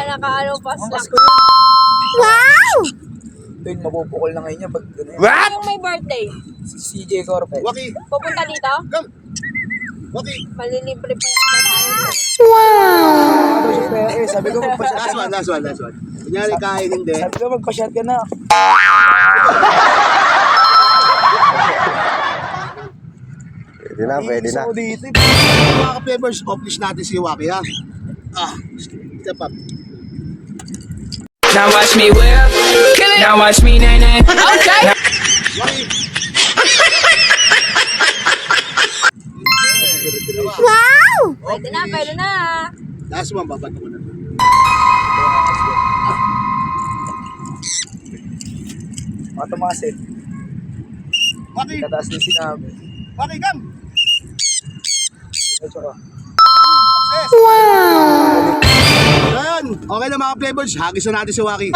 naka-ano, pass lang. Ko yun. Wow! Yun, mabubukol na ngayon niya pag ano yun. What? Yung may birthday, Si CJ Corpet. Waki. pupunta dito, Come. Waki. malilibre pa yung tayo. Ano siya pera eh. Sabi ko magpa-shot ka na. Last one. Kunyari kain hindi. Sabi ko magpa-shot ka na. Pwede na. So dito eh. Mga ka-flavors, accomplish natin si Waki ha. Step up. Now watch me whip. Now watch me nay nay. Okay. Waki. Wow! Pwede na. Last one, babato ko na. Mga tumasin. Waki. Kataas din sinabi. Waki, come. At saka, Success. Ayan. Okay na mga flavors, hagis na natin si Waki.